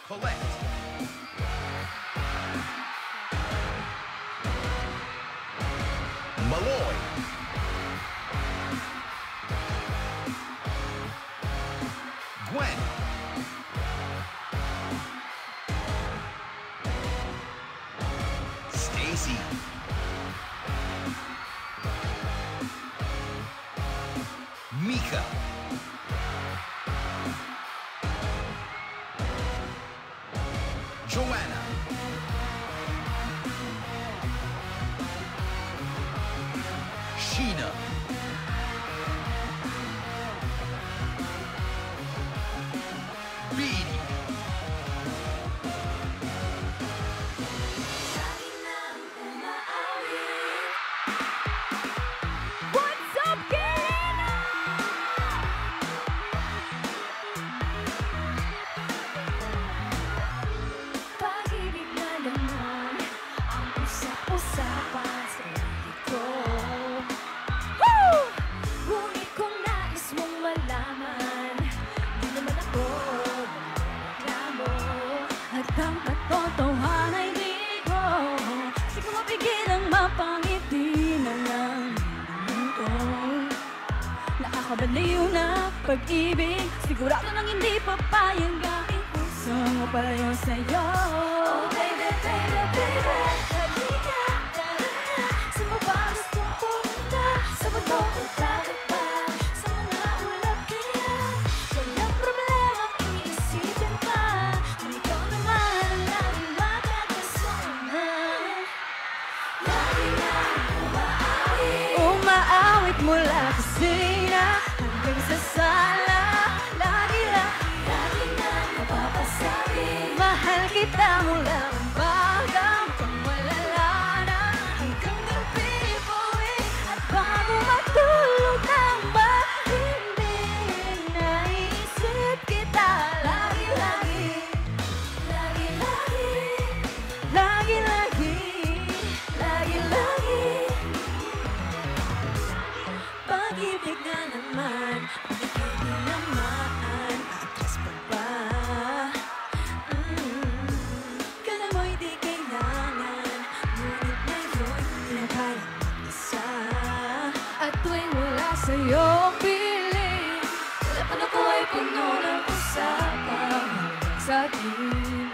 Colette. Malloy. Gwen. Stacy. Mika. Joanna. Sheena. Beanie. What's up, Kena? Pag-ibig na naman ang usap-usapan sa sarili ko. Woo! Ngunit kung nais mong malaman, di naman ako magreklamo. At ang katotohanan ay di ko siguro pigilang mapangiti na lang ito. Nakakabaliw na pag-ibig, sigurado nang hindi papayag ang puso mo palayo sa'yo. Oh baby, baby, baby, halika, tara na. Saan mo ba gustong pumunta? Sa mundo o dagat ba? Sa mga ulap kaya walang problemang iisipin pa. Kung ikaw naman ang laging makakasama. Lagi lang umaawit mula kusina hanggang sa sala. Lagi na napapasabi mahal kita mula umaga hanggang malala na. Hanggang gabi boy at bago matulog nang mahimbing, naiisip kita lagi. Pag-ibig na naman, pag-ibig naman, atras pa ba? Kala mo'y di kailangan, ngunit ngayon pinakaya mag-isa. At tuwing wala sa'yo ang piling, telepono ko ay puno ng usapan sa atin.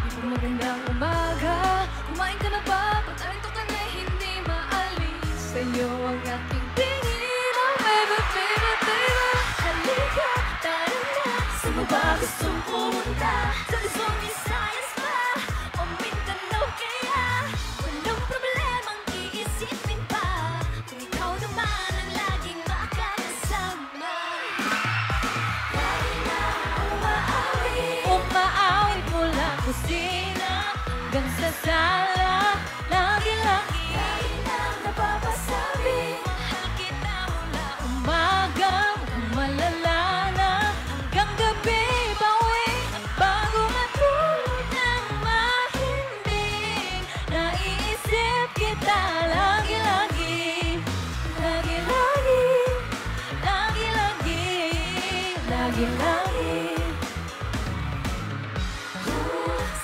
Ito magandang umaga, kumain ka na ba? Pag-alito ka na hindi maalis sa'yo ang aking tingin. Oh baby, baby, baby, halika, tara na. Saan mo ba gustong pumunta? Sa Luzon, Visayas ba? O Mindanao kaya? Walang problemang iisipin pa. Kung ikaw naman ang laging makakasama. Lagi na umaawit mula kusina hanggang sa sala. Lagi na napapasabi mahal kita mula umaga hanggang malala na. Hanggang gabi bawi at bago matulog nang mahimbing, naiisip kita lagi.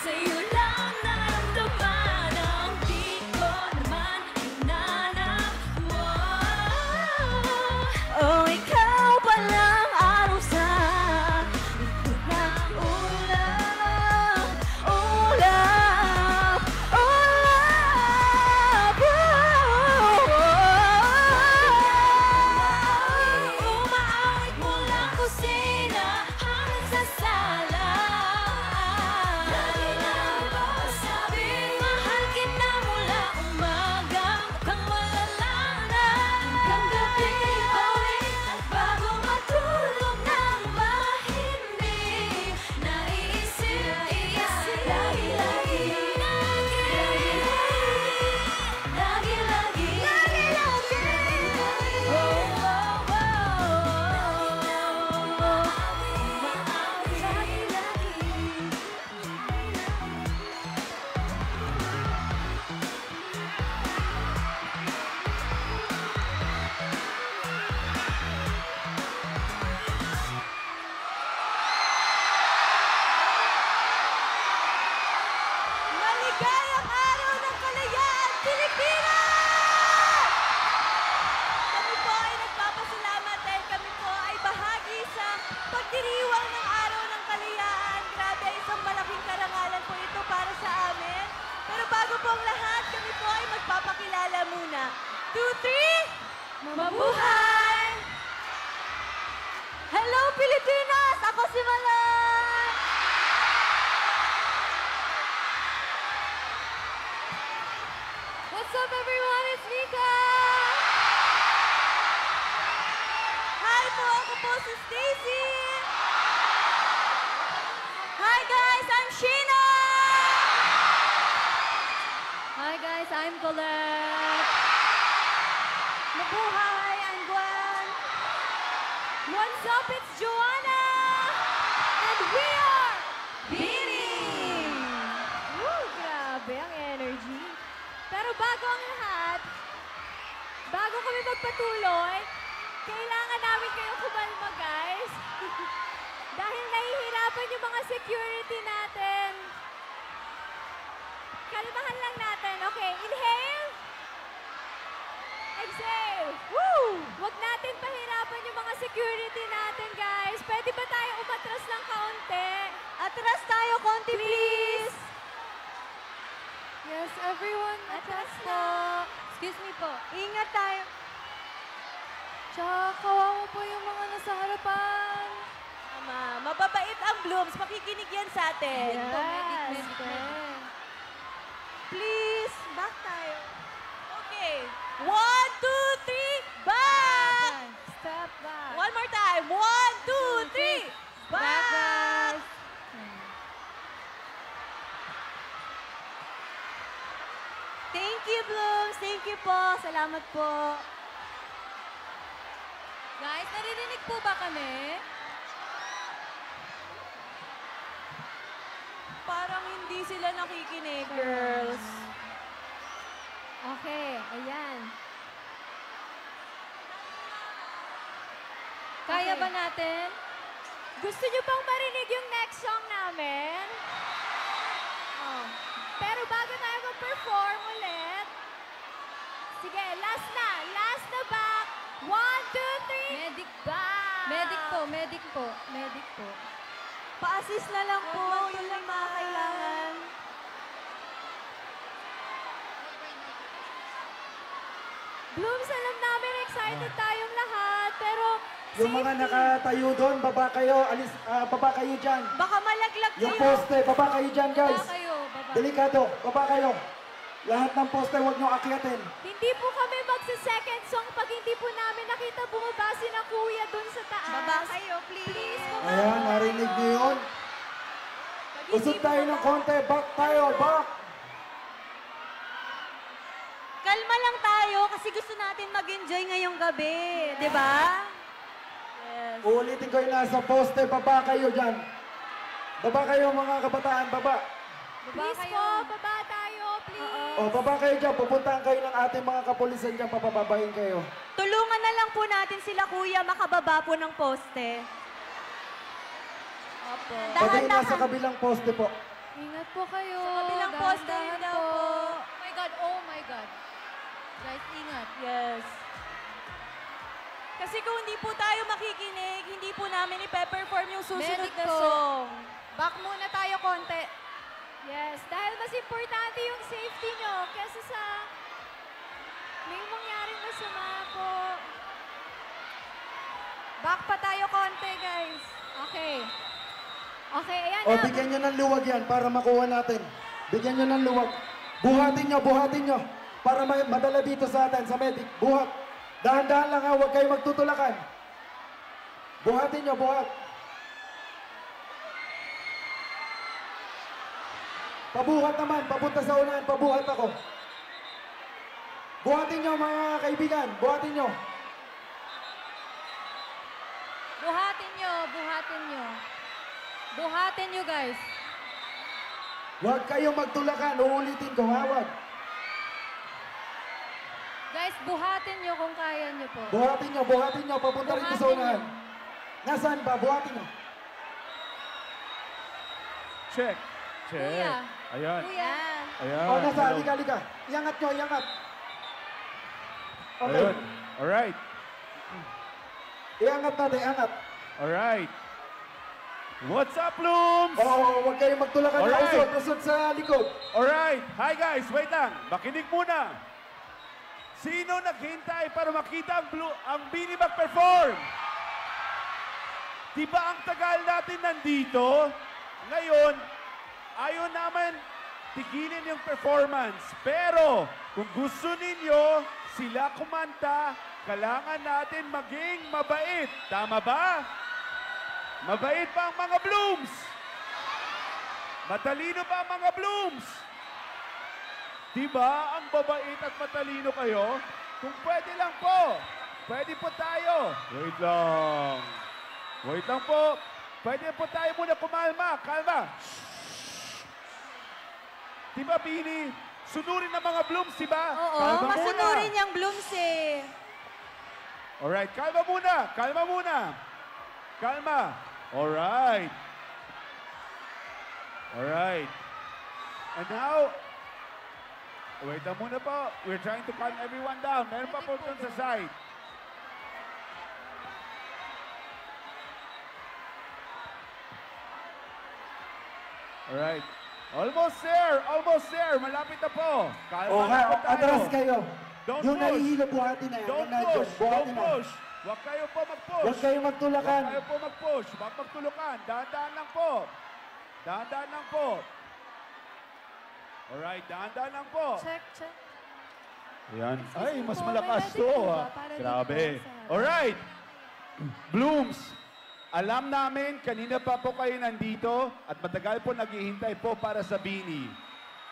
Sa'yo lang naramdaman ang di ko na 2, 3! Mabuhay! Hello, Pilipinas! Ako si Malay! What's up, everyone? It's Mika! Hi po! Ako po si Stacy! Hi, guys! I'm Sheena! Hi, guys! I'm Colette! Mabuhay! I'm Gwen! What's up? It's Joanna! And we are Beanie! Woo! Grabe ang energy. Pero bago ang lahat, bago kami magpatuloy, kailangan namin kayong kumalma, guys. Dahil nahihirapan yung mga security natin. Kalmahan lang natin. Okay, inhale. Exhale. Woo! Huwag natin pahirapan yung mga security natin, guys. Pwede ba tayo umatras ng kaunti? Atras tayo, konti, please. Yes, everyone, atras po. Excuse me po. Ingat tayo. Tsaka kawawa po yung mga nasa harapan. Tama. Mababait ang Blooms. Makikinig yan sa atin. Yes. Please, back tayo. Okay. 1, 2, 3, back! Step back. One more time. 1, 2, 3, back! guys. Thank you, Blooms. Thank you po. Salamat po. Guys, naririnig po ba kami? Parang hindi sila nakikinig, girls. Okay, ayan. Kaya ba natin? Gusto niyo pang marinig yung next song namin? Oh. Pero bago tayo mag-perform ulit, sige, last na back. 1, 2, 3. Medic back. Medic po. Pa-assist na lang po. Yun lang mga kailangan. Blooms, alam namin excited tayong lahat, pero Yung mga safety. nakatayo doon, baba kayo, baba kayo dyan. Baka malaglag Yung kayo. poste, baba kayo dyan, guys. Baba kayo, baba. Delikado, baba kayo. Lahat ng poste, huwag nyo akyatin. Hindi po kami magsa-second song pag hindi po namin nakita bumaba si na kuya dun sa taas. Baba kayo, please. Please, baba. Ayan, narinig nyo yun. Usod tayo ng konti, back tayo, back. Kalma lang tayo kasi gusto natin mag-enjoy ngayong gabi. Di ba? Yes. Uulitin ko yung nasa poste, baba kayo dyan. Baba kayo mga kabataan, baba. Please po, baba tayo, please. O, baba kayo dyan, pupuntahan kayo ng ating mga kapulisan dyan, papababahin kayo. Tulungan na lang po natin sila, kuya, makababa po ng poste. Opo. Pati nasa kabilang poste po. Ingat po kayo. Sa kabilang poste Dahan-dahan yun daw po. po. Oh my God. Guys, ingat. Yes. Kasi kung hindi po tayo makikinig, hindi po namin ipe-perform yung susunod Medic na po. song. Back muna tayo konti. Yes, dahil mas importante yung safety nyo kesa sa may mangyaring masama po. Back pa tayo konti, guys. Okay. Okay, ayan O, na. bigyan nyo ng luwag yan para makuha natin. Bigyan nyo ng luwag. Buhatin nyo. Para madala dito sa atin, sa medic. Buhat. Dahan-dahan lang ha, huwag kayo magtutulakan. Buhatin nyo, buhat. Pabuhat naman, papunta sa unahan, pabuhat ako. Buhatin nyo mga kaibigan, buhatin nyo. Buhatin nyo, buhatin nyo. Buhatin nyo, guys. Huwag kayong magtulakan, uulitin ko, ha? Huwag. Guys, buhatin nyo kung kaya nyo po. Buhatin nyo, papunta rito sa Buhatin unahan. nyo. Nasaan ba? Buhatin nyo. Check. Kuya. Ayan. Kuya. Ayan. O, nasa, Hello. halika. Iangat nyo, iangat. Okay. Ayun. Alright. Iangat natin, iangat. Alright. What's up, Blooms? Oo, huwag kayong magtulakan na Alright. usod sa likod. Alright. Hi, guys. Wait lang. Makinig muna. Sino naghintay para makita ang Bini mag-perform? Diba ang tagal natin nandito? Ngayon, ayaw naman tigilin yung performance. Pero, kung gusto ninyo sila kumanta, kailangan natin maging mabait. Tama ba? Mabait ba ang mga Blooms? Matalino ba ang mga Blooms? Diba ang babait at matalino kayo? Kung pwede lang po. Pwede po tayo. Wait lang. Wait lang po. Pwede po tayo muna kumalma. Kalma. Diba, Bini? Sunurin ng mga Blooms, diba? Oo, Kalma masunurin muna. niyang blooms eh. Alright, kalma muna. Kalma muna. Kalma. Alright. Alright. And now, wait lang muna po. We're trying to calm everyone down. Meron pa po dun sa side. Alright. Almost there! Almost there! Malapit na po. Kalma O lang po nga, tayo. atras kayo. Don't Yung push. nahihilo, buhatin na yan. Don't Yung nandyan, push! buhatin Don't na. push! Huwag kayo po mag-push! Huwag kayong magtulakan. Huwag kayo po mag-push. Huwag magtulukan. Dahan-dahan lang po. Dahan-dahan lang po. Alright, dahan-dahan lang po. Check, check. Ayan. Ay, mas po, malakas may to. medic po ba? ah. Para Grabe. dito sa- Alright. Blooms, alam namin, kanina pa po kayo nandito at matagal po naghihintay po para sa Bini.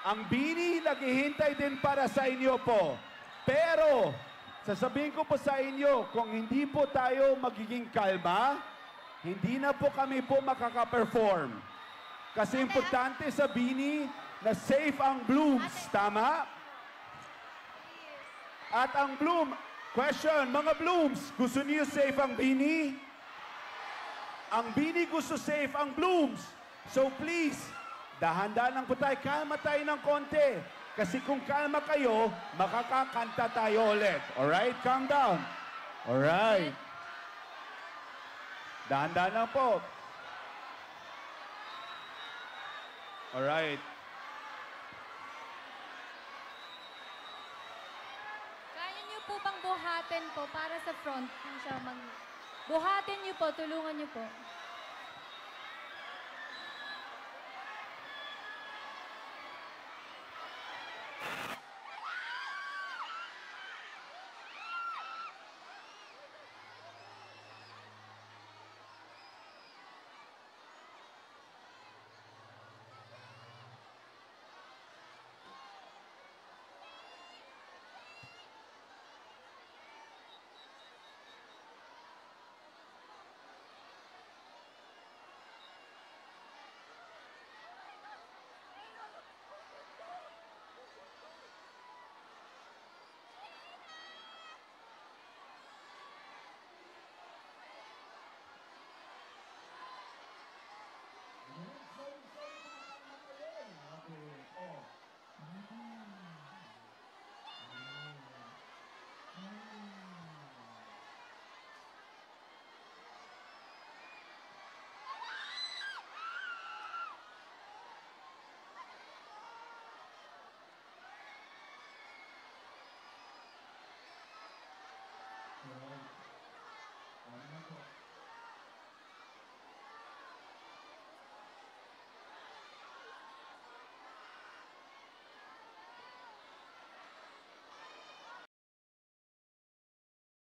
Ang Bini naghihintay din para sa inyo po. Pero, sasabihin ko po sa inyo, kung hindi po tayo magiging kalma, hindi na po kami po makaka-perform. Kasi importante sa Bini na safe ang Blooms. Tama? At ang Bloom, question, mga Blooms, gusto niyo safe ang Bini? Ang Bini gusto safe ang Blooms. So please, dahan-dahan lang po tayo, kalma tayo ng konti. Kasi kung kalma kayo, makakakanta tayo ulit. Alright? Calm down. Alright. Dahan-dahan lang po. Alright. Kaya niyo po bang buhatin po para sa front? Siya buhatin niyo po, tulungan niyo po.